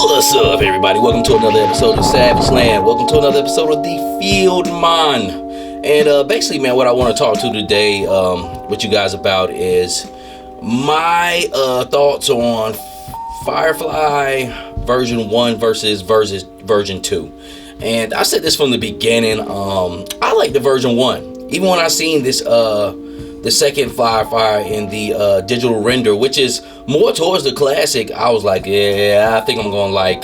What's up, everybody? Welcome to another episode of Savage Land. Welcome to another episode of the Field Mon. And basically, man, what I want to talk to today with you guys about is my thoughts on Firefly version 1 versus version 2. And I said this from the beginning. I like the version 1. Even when I seen this the second Firefly in the digital render, which is more towards the classic, I was like, yeah, I think I'm gonna like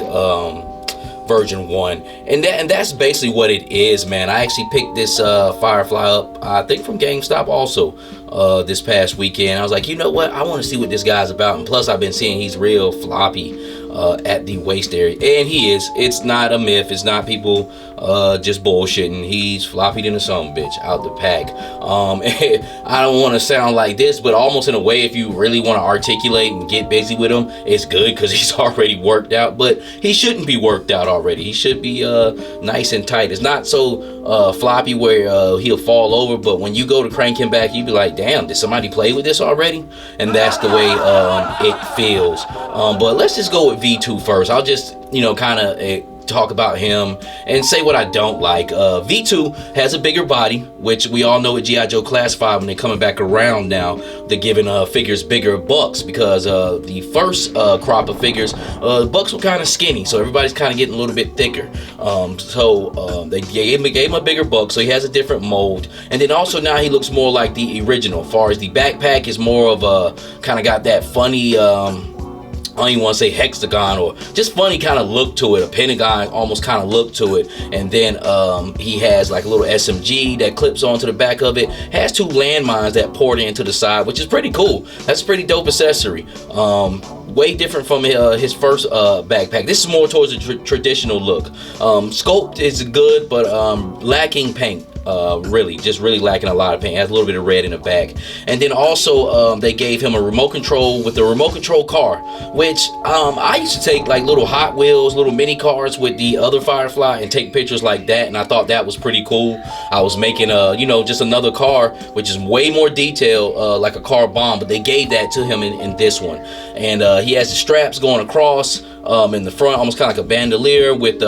version 1, and that's basically what it is, man. I actually picked this Firefly up, I think from GameStop also this past weekend. I was like, you know what, I want to see what this guy's about, and plus I've been seeing he's real floppy at the waist area, and he is. It's not a myth. It's not people just bullshitting. He's floppy than a son bitch out the pack. I don't want to sound like this, but almost in a way, if you really want to articulate and get busy with him, it's good because he's already worked out. But he shouldn't be worked out already. He should be nice and tight. It's not so floppy where he'll fall over, but when you go to crank him back, you be like, damn, did somebody play with this already? And that's the way it feels. But let's just go with V2 first. I'll just, kind of talk about him and say what I don't like. V2 has a bigger body, which we all know at G.I. Joe Classified, when they're coming back around now, they're giving figures bigger bucks, because the first crop of figures, bucks were kind of skinny, so everybody's kind of getting a little bit thicker. They gave him a bigger buck, so he has a different mold. And then also now he looks more like the original. As far as the backpack is more of a kind of got that funny I don't even want to say hexagon, or just funny kind of look to it, a pentagon almost kind of look to it. And then he has like a little SMG that clips onto the back of it, has 2 landmines that poured into the side, which is pretty cool. That's a pretty dope accessory. Way different from his first backpack. This is more towards a traditional look. Sculpt is good, but lacking paint. Really lacking a lot of paint. It has a little bit of red in the back. And then also they gave him a remote control with a remote control car, which I used to take like little Hot Wheels, little mini cars with the other Firefly and take pictures like that, and I thought that was pretty cool. I was making just another car, which is way more detailed, like a car bomb, but they gave that to him in this one. And he has the straps going across in the front, almost kind of like a bandolier with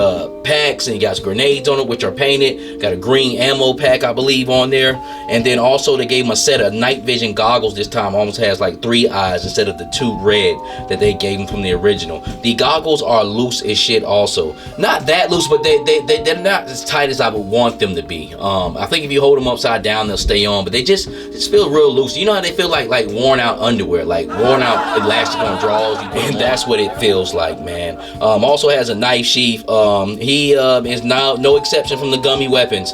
packs, and he got grenades on it, which are painted. Got a green ammo pack, I believe, on there. And then also they gave him a set of night vision goggles this time. Almost has like 3 eyes instead of the 2 red that they gave him from the original. The goggles are loose as shit also. Not that loose, but they're not as tight as I would want them to be. I think if you hold them upside down, they'll stay on, but they just feel real loose. You know how they feel like worn out underwear, like worn out elastic on drawers, and that's what it feels like, man. Also has a knife sheath. He is now no exception from the gummy weapons.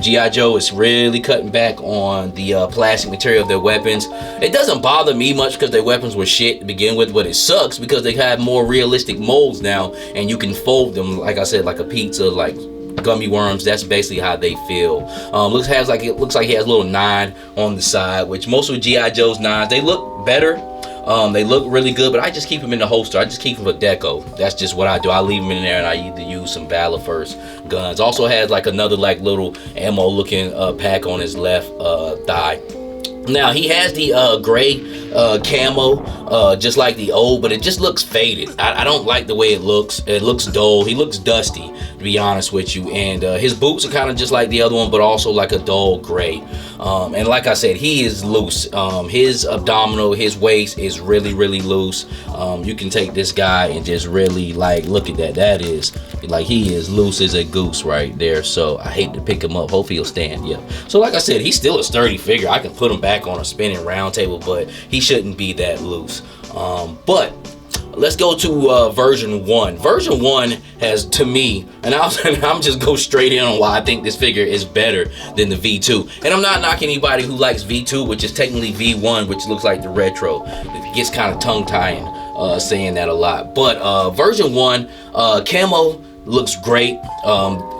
G.I. Joe is really cutting back on the plastic material of their weapons. It doesn't bother me much because their weapons were shit to begin with, but it sucks because they have more realistic molds now, and you can fold them, like I said, like a pizza, like gummy worms. That's basically how they feel. Looks like he has a little 9 on the side, which most of G.I. Joe's 9s, they look better. They look really good, but I just keep them in the holster. I just keep them for deco. That's just what I do. I leave them in there, and I either use some Valor First guns. Also has like another like little ammo looking pack on his left thigh. Now he has the gray camo, just like the old, but it just looks faded. I don't like the way it looks. It looks dull. He looks dusty, to be honest with you. And his boots are kind of just like the other one, but also like a dull gray. And like I said, he is loose. His abdominal, his waist is really loose. You can take this guy and just really like look at that. That is like, he is loose as a goose right there. So I hate to pick him up. Hopefully he'll stand. Yeah. So like I said, he's still a sturdy figure. I can put him back on a spinning round table, but he shouldn't be that loose. But let's go to version 1. Version 1 has, to me, and I'm just go straight in on why I think this figure is better than the V2. And I'm not knocking anybody who likes V2, which is technically V1, which looks like the retro. It gets kind of tongue-tying saying that a lot. But version 1, camo looks great.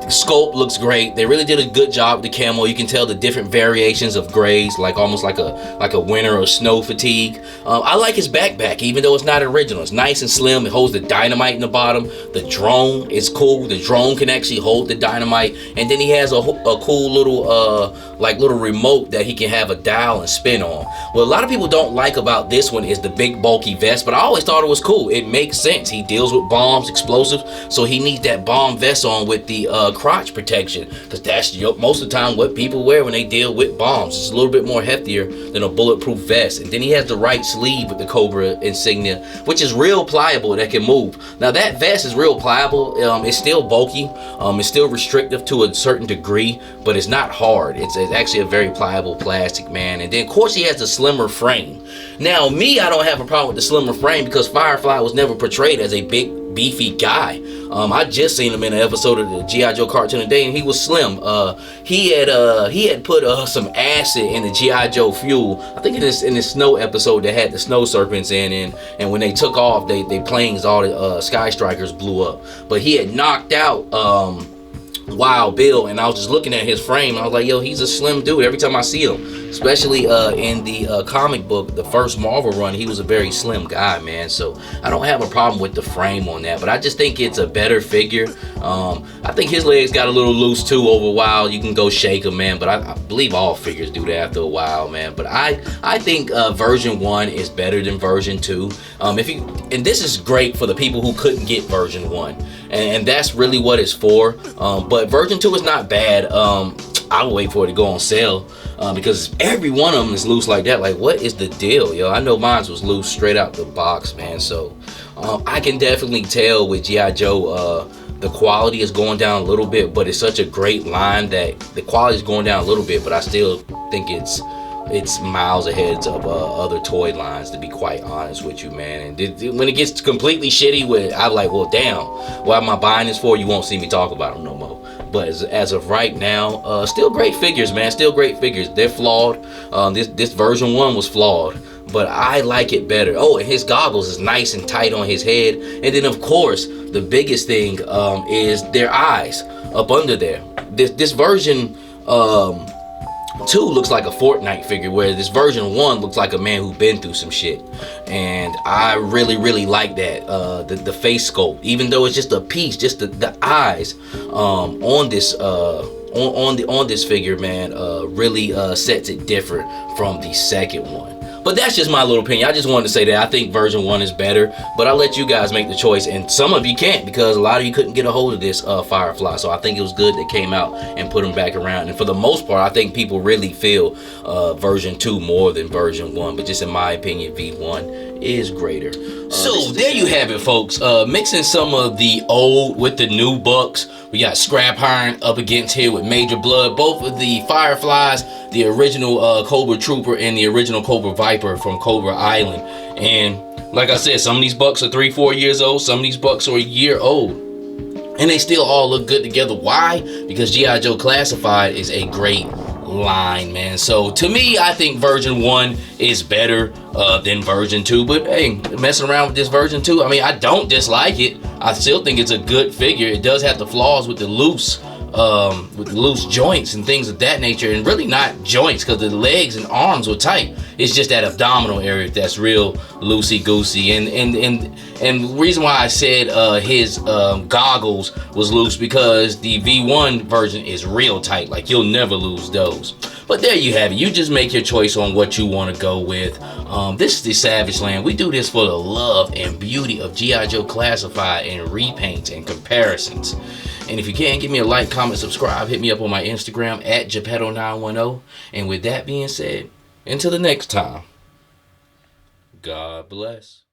sculpt looks great. They really did a good job with the camo. You can tell the different variations of grays, like almost like a winter or snow fatigue. I like his backpack, even though it's not original. It's nice and slim. It holds the dynamite in the bottom. The drone is cool. The drone can actually hold the dynamite, and then he has a cool little remote that he can have a dial and spin on. What a lot of people don't like about this one is the big bulky vest, but I always thought it was cool. It makes sense. He deals with bombs, explosives, so he needs that bomb vest on with the crotch protection, because that's most of the time what people wear when they deal with bombs. It's a little bit more heftier than a bulletproof vest. And then he has the right sleeve with the Cobra insignia, which is real pliable, that can move. Now that vest is real pliable. It's still bulky. It's still restrictive to a certain degree, but it's not hard. It's actually a very pliable plastic, man. And then of course he has the slimmer frame. Now me, I don't have a problem with the slimmer frame because Firefly was never portrayed as a big beefy guy. I just seen him in an episode of the G.I. Joe cartoon today, and he was slim. He had put some acid in the G.I. Joe fuel. I think in this snow episode that had the snow serpents in, and when they took off, they planes, all the Sky Strikers blew up. But he had knocked out Wild Bill, and I was just looking at his frame. I was like, yo, he's a slim dude every time I see him. Especially in the comic book, the first Marvel run, he was a very slim guy, man. So I don't have a problem with the frame on that, but I just think it's a better figure. I think his legs got a little loose too over a while. You can go shake them, man, but I believe all figures do that after a while, man. But I think version 1 is better than version 2. And this is great for the people who couldn't get version 1, and that's really what it's for. But version 2 is not bad. I'll wait for it to go on sale because every one of them is loose like that. Like, what is the deal, yo? I know mine was loose straight out the box, man. So I can definitely tell with G.I. Joe the quality is going down a little bit, but it's such a great line that the quality is going down a little bit, but I still think it's miles ahead of other toy lines, to be quite honest with you, man. And when it gets completely shitty, I'm like, well, damn, what am I buying this for? You won't see me talk about them no more. But as of right now, still great figures, man. Still great figures. They're flawed. This version 1 was flawed, but I like it better. Oh, and his goggles is nice and tight on his head. And then, of course, the biggest thing is their eyes up under there. This version 2 looks like a Fortnite figure, where this version 1 looks like a man who's been through some shit. And I really like that. The face sculpt, even though it's just a piece, just the eyes on this figure, man, really sets it different from the second one. But that's just my little opinion. I just wanted to say that I think version 1 is better, but I'll let you guys make the choice. And some of you can't, because a lot of you couldn't get a hold of this Firefly. So I think it was good they came out and put him back around. And for the most part, I think people really feel version 2 more than version 1. But just in my opinion, V1 is greater. So there you have it, folks. Mixing some of the old with the new bucks. We got Scrap Iron up against here with Major Blood. Both of the Fireflies, the original Cobra Trooper and the original Cobra Viper from Cobra Island. And like I said, some of these bucks are 3-4 years old. Some of these bucks are a year old. And they still all look good together. Why? Because G.I. Joe Classified is a great line, man. So to me, I think version 1 is better than version 2. But hey, messing around with this version 2, I mean, I don't dislike it. I still think it's a good figure. It does have the flaws with the loose joints and things of that nature, and really not joints, because the legs and arms were tight. It's just that abdominal area that's real loosey goosey. And the reason why I said his goggles was loose, because the V1 version is real tight. Like, you'll never lose those. But there you have it. You just make your choice on what you want to go with. This is the Savage Land. We do this for the love and beauty of G.I. Joe Classified and repaints and comparisons. And if you can, give me a like, comment, subscribe. Hit me up on my Instagram at Geppetto910. And with that being said, until the next time, God bless.